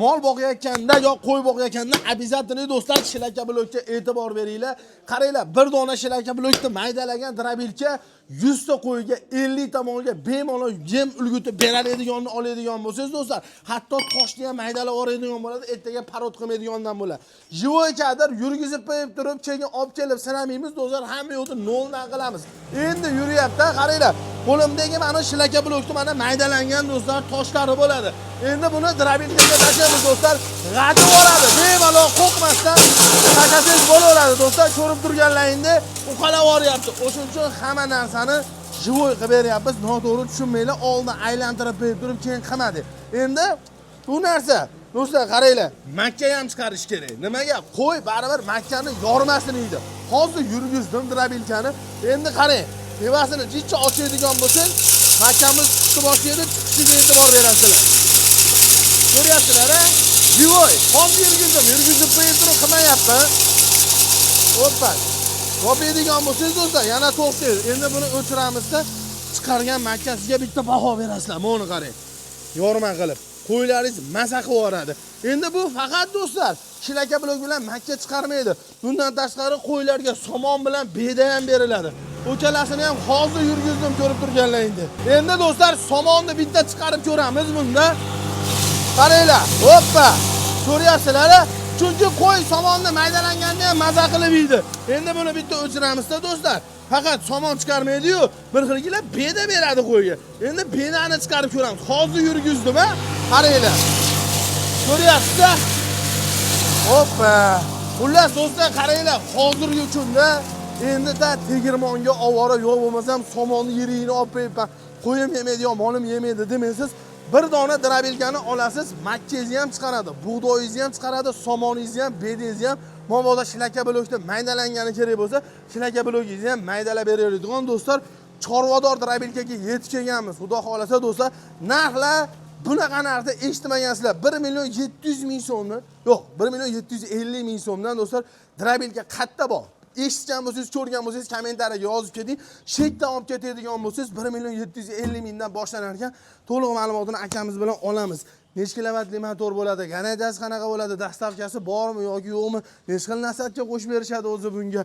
mol boqayotganda yo qo'y boqayotganda обязательно do'stlar shilaka blokka e'tibor beringlar. Qaranglar, bir dona shilaka blokni maydalagan drabilka 100 ta qo'yga 50 ta molga bemalol yem ulgutib beradiganini oladigan bo'lsangiz do'stlar, hatto toshni ham maydalab oladigan bo'ladi, ertaga parod qilmaydigandan bo'ladi. Jivoy kadar yurgizib qo'yib turib, keyin olib kelib sinamaymiz do'stlar, hamma yo'qni noldan qilamiz. Endi yuryapti, qaranglar. Qo'limdagi mana shilaka blokni mana maydalangan do'stlar toshlari bo'ladi. Endi buni drabilkaga tashlaymiz do'stlar. G'ati oladi. Bemalol qo'rqmasdan tashlasangiz bo'laveradi do'stlar. Ko'rib turganlaringda uqalab oryapti. O'shuning uchun hamma narsani jivoy qilib beryapmiz. Noto'g'ri tushunmanglar. Oldin aylantirib qo'yib turib, keyin qilmadi. Endi bu narsa do'stlar qaranglar, Makka ham chiqarish kerak. Nimaga? Qo'y baribir Makkani yormasin deydi. Hozir yurgizdim drabilkani. Endi qarang. Tevasini jichcha ochadigan bo'lsin, Makkamiz chiqib boshlaydi, chiqishiga e'tibor berasizlar. Ko'ryapsizlar-a? Jivoy, hozir yurgizib qo'yib turib qilmayapti. Hoppa. Yopadigan bo'lsangiz do'stlar, yana to'xtaydi. Endi buni o'chiramiz-da, chiqargan Makkasiga bitta baho berasizlar. Mana qarang. Yorma qilib. Qo'ylaringiz maza qilib yoradi. Endi bu faqat do'stlar, shilaka blok bilan Makka chiqarmaydi. Bundan tashqari qo'ylarga somon bilan beda ham beriladi. O'chalasini ham hozir yurgizdim ko'rib turganlaringda. Endi do'stlar, somonni bitta chiqarib ko'ramiz bunda. Qaranglar, hoppa. Ko'ryapsizlar-a? Chunki qo'y somonni maydalanganda ham maza qilib yeydi. Endi buni bitta o'chiramiz-da do'stlar. Faqat somon chiqarmaydi-yu, bir xilgina beda beradi qo'yga. Endi bedani chiqarib ko'ramiz. Hozir yurgizdim-a? Qaranglar. Ko'ryapsizda? Hoppa. Xullas do'stlar, qaranglar, hozirgi kunda endi da tegirmonga ovora yo'q bo'lmasam somonni yerini olib qo'yibman. Qo'yim yemaydigan, molim yemaydi demaysiz. Bir dona drabilkani olasiz, makkangizni ham chiqaradi, bug'doyingizni ham chiqaradi, somoningizni ham, bedingizni ham. Mobodo shilaka blokda maydalangani kerak bo'lsa, shilaka blokingizni ham maydalab beradigan do'stlar, chorvador drabilkaga yetib kelganmiz. Xudo xolasa do'stlar, narxlar bunaqa narxda eshitmagansizlar. 1.700.000 so'mni, yo'q, 1.750.000 so'mdan do'stlar drabilka qatta bor. Eshitgan bo'lsangiz, ko'rgan bo'lsangiz kommentariyaga yozib keting. Shekdan olib ketadigan bo'lsangiz 1.750.000 dan boshlanar ekan. To'liq ma'lumotini akamiz bilan olamiz. Necha kilovatli motor bo'ladi, garajasi qanaqa bo'ladi, dastavkasi bormi yoki yo'qmi, necha xil nasatga qo'shib berishadi o'zi bunga.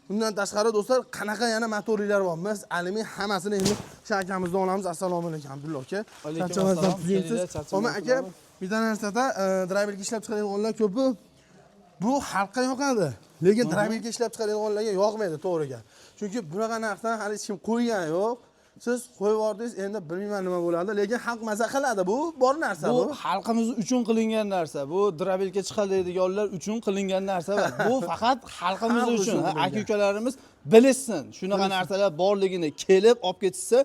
Bundan tashqari do'stlar, qanaqa yana motorlar bor. Biz alyumin hammasini endi shu akamizdan olamiz. Assalomu alaykum Abdulla aka. Charchamasdan aka, bitta narsada driverga ishlab chiqaradiganlar ko'pi. Bu xalqqa yoqadi. Lekin drabilka ishlab chiqaradiganlarga yoqmaydi, to'g'ri gap. Chunki bunaqa narxdan hali hech kim qo'ygan yo'q. Siz qo'yib yordingiz, endi bilmayman nima bo'ladi, lekin xalq maza qiladi. Bu bor narsa bu. Bu xalqimiz uchun qilingan narsa. Bu drabilka chiqaradiganlar uchun qilingan narsa emas. Bu faqat xalqimiz uchun. Aka-ukalarimiz bilsin. Shunaqa narsalar borligini kelib olib ketsa,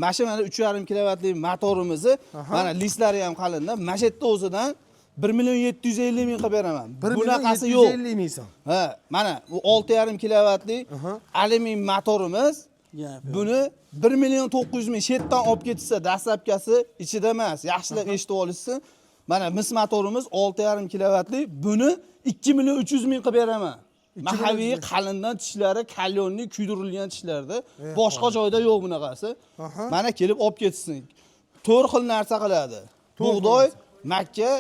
mana shu 3.5 kilovatli motorimizni, mana listlari ham qalinda, mana shu yerda o'zidan 1.750.000 qilib beraman. Bunaqasi yo'q. 1.750.000 so'm. Ha, mana bu 6.5 kilovatli alyumin motorimiz. Buni 1.900.000 shetdan olib ketsa, dastlabkasi ichida emas. Yaxshilab eshitib olishsin. Mana mis motorimiz 6.5 kilovatli. Buni 2.300.000 qilib beraman. Mahaviy qalindan tishlari, kalyonli kuydirilgan tishlarda. Boshqa joyda yo'q bunaqasi. Mana kelib olib ketsin. 4 xil narsa qiladi. Bug'doy, Makka,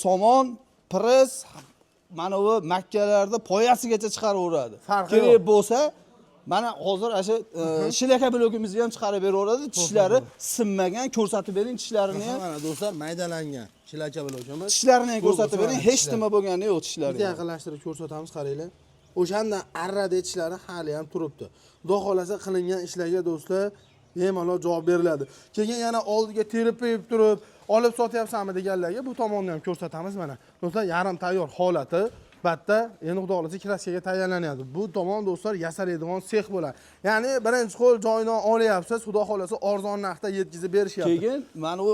somon, piris, mana bu makkalarda poyasigacha chiqaraveradi. Kerak bo'lsa, mana hozir o'sha shilaka blokimizni ham chiqarib beraveradi. Tishlari sinmagan, ko'rsatib bering tishlarini ham. Mana do'stlar, maydalangan shilaka blokimiz. Tishlarini ham ko'rsatib bering, hech nima bo'lgani yo'q tishlari. Bitta yaqinlashtirib ko'rsatamiz, qaranglar. O'shanda arrada tishlari hali ham turibdi. Xudo xolasa qilingan ishlarga do'stlar bemalol javob beriladi. Keyin yana oldiga terib qo'yib turib, olib sotyapsanmi deganlarga bu tomonni ham ko'rsatamiz mana. Do'stlar, yarim tayyor holati. Batta, endi xudo xolasa kraskaga tayyorlanadi. Bu tomon do'stlar yasalaydigan sex bo'ladi. Ya'ni birinchi qo'l joyidan olyapsiz, xudo xolasa arzon narxda yetkazib berishyapti. Keyin mana bu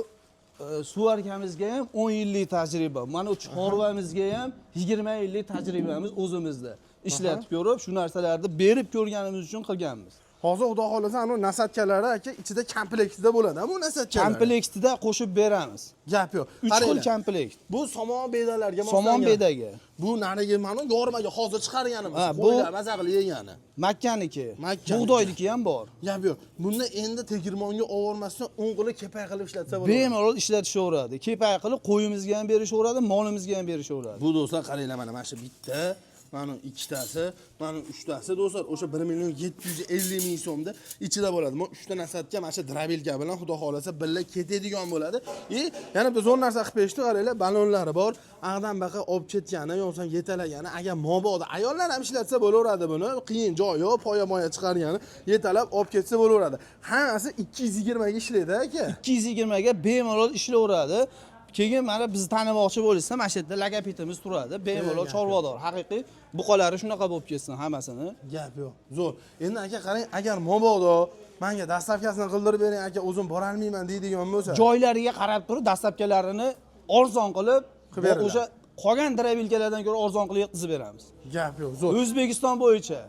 suvarkamizga ham 10 yillik tajriba. Mana bu chorvamizga ham 20 yillik tajribamiz o'zimizda. Ishlatib ko'rib, shu narsalarni berib ko'rganimiz uchun qilganmiz. Hozir xudo xolasa ana nasatkalari aka ichida kompleksda bo'ladi. Bu nasatkalar. Kompleksida qo'shib beramiz. Gap yo'q. 3 xil komplekt. Bu somon bedalarga moslangan. Somon bedaga. Bu narigi mana yormaga hozir chiqarganimiz. Bu maza qilib yegani. Makkaniki. Makkaniki. Bug'doyniki ham bor. Gap yo'q. Bunda endi tegirmonga olvormasdan o'ng'ili kepay qilib ishlatsa bo'ladi. Bemalol ishlatishaveradi. Kepay qilib qo'yimizga ham berishaveradi, molimizga ham berishaveradi. Bu do'stlar qaranglar mana shu bitta, mana ikkitasi, mana uchtasi do'stlar o'sha 1.750.000 so'mda ichida bo'ladi. Men 3 ta nasatga mana shu drabilka bilan xudo xolasa billa ketadigan bo'ladi. Yana bir zo'r narsa qilib berishdi, qaranglar, balonlari bor. Ag'dan baqa olib ketgani, yo'qsa yetalagani, agar mobodo ayollar ham ishlatsa bo'laveradi buni. Qiyin joy yo'q, poya-moya chiqargani, yetalab olib ketsa bo'laveradi. Hammasi 220 ga ishlaydi aka. 220 ga bemalol ishlayveradi. Keyin mana bizni tanimoqchi bo'lsa, mana shu yerda logopedimiz turadi. Bemalol chorvador, haqiqiy buqalari shunaqa bo'lib ketsin hammasini. Gap yo'q. Zo'r. Endi aka qarang, agar mobodo menga dastavkasini qildirib bering aka, o'zim bora olmayman deydigan bo'lsa, joylariga qarab turib dastavkalarini arzon qilib, o'sha qolgan drabilkalardan ko'ra arzon qilib yetkazib beramiz. Gap yo'q. Zo'r. O'zbekiston bo'yicha.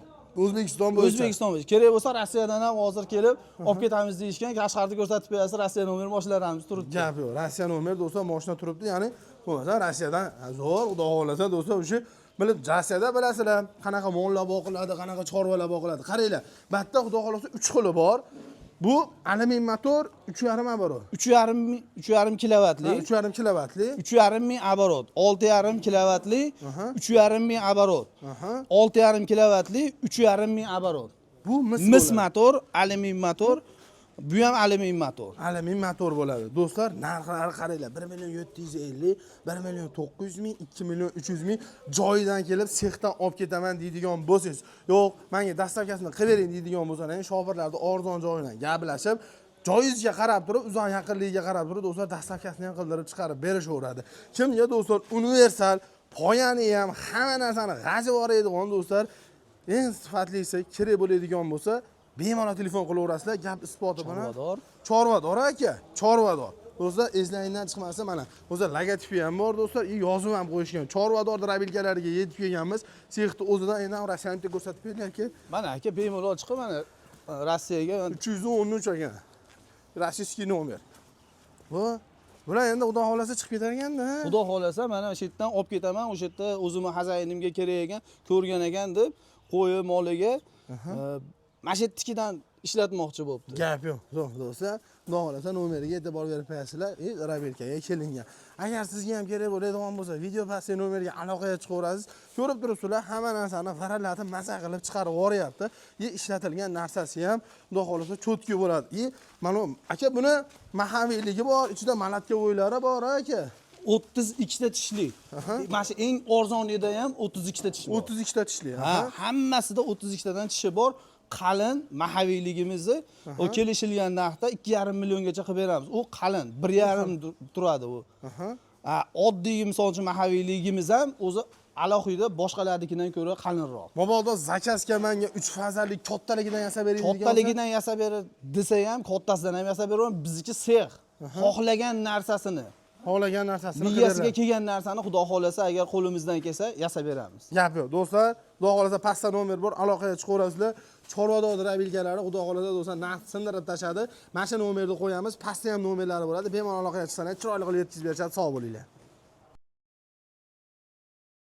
O'zbekiston bo'yicha. Kerak bo'lsa Rossiyadan ham hozir kelib olib ketamiz deyishgan, Qashqarda ko'rsatib berasiz, Rossiya nomer mashinalarimiz turibdi. Gap yo'q. Rossiya nomer do'stlar mashina turibdi, ya'ni bo'lmasa Rossiyadan zo'r, xudo xolasa do'stlar o'sha bilib Rossiyada bilasizlar, qanaqa mollar boqiladi, qanaqa chorvalar boqiladi. Qaranglar, bu yerda xudo xolasa 3 xili bor. Bu alyumin motor 3.5 оборот. 3.5 kilovatli. 3.5 kilovatli. 3.5 ming оборот. 6.5 kilovatli. 3.5 ming оборот. 6.5 kilovatli 3.5 ming оборот. Bu mis motor, alyumin motor. Bu ham alyumin motor. Alyumin motor bo'ladi. Do'stlar, narxlari qaranglar. 1.750.000, 1.900.000, 2.300.000 joyidan kelib sexdan olib ketaman deydigan bo'lsangiz, yo'q, menga dastavkasini qilib bering deydigan bo'lsangiz, shofirlarni arzon joyidan gaplashib, joyingizga qarab turib, uzoq yaqinligiga qarab turib, do'stlar dastavkasini ham qildirib chiqarib berishaveradi. Kimga do'stlar universal, poyani ham hamma narsani g'ajib yuboradigan do'stlar, eng sifatlisi kerak bo'ladigan bo'lsa, bemalol telefon qilaverasizlar, gap isboti bilan. Chorvador aka, chorvador. Do'stlar, eslangdan chiqmasa mana, o'zi logotipi ham bor do'stlar, yozuv ham qo'yishgan. Chorvador drabilkalariga yetib kelganmiz. Sexni o'zidan endi Rossiyaga ko'rsatib bergan aka. Mana aka bemalol chiqib mana Rossiyaga 313 ekan. Rossiyskiy nomer. Bular endi xudo xolasa chiqib ketar ekanda. Xudo xolasa mana o'sha yerdan olib ketaman, o'sha yerda o'zimni xazayinimga kerak ekan, ko'rgan ekan deb qo'yi moliga mashettikidan ishlatmoqchi bo'libdi. Gap yo'q. Zo'r do'stlar, xudo xolasa nomeriga e'tibor berib qo'yasizlar, Rabelkaga kelingan. Agar sizga ham kerak bo'ladigan bo'lsa, video pastdagi nomerga aloqaga chiqaverasiz. Ko'rib turibsizlar, hamma narsani farallatib, maza qilib chiqarib yuboryapti. Ishlatilgan narsasi ham xudo xolasa cho'tki bo'ladi. Mana aka buni mahaviyligi bor, ichida malatka o'ylari bor aka. 32 ta tishli. Mana shu eng arzonida ham 32 ta tish bor. 32 ta tishli. Hammasida 32 tadan tishi bor. Qalin mahaviyligimizni o kelishilgan narxda 2.5 milliongacha qilib beramiz. U qalin, 1.5 turadi u. Oddiy misol uchun mahaviyligimiz ham o'zi alohida boshqalarnikidan ko'ra qalinroq. Mabodo zakazga menga 3 farzandlik kattaligidan yasab bering degan. Kattaligidan yasab berib desa ham, kattasidan ham yasab beraman. Bizniki sex. Xohlagan narsasini miyasiga kelgan narsani xudo xolasa agar qo'limizdan kelsa yasab beramiz. Gap yo'q. Do'stlar, xudo xolasa pastda nomer bor, aloqaga chiqaverasizlar. Chorvador drabilkalari xudo xolasa do'stlar narx sindirib tashadi. Mana shu nomerni qo'yamiz, pastda ham nomerlari bo'ladi. Bemalol aloqaga chiqsangiz chiroyli qilib yetkazib berishadi. Sog' bo'linglar.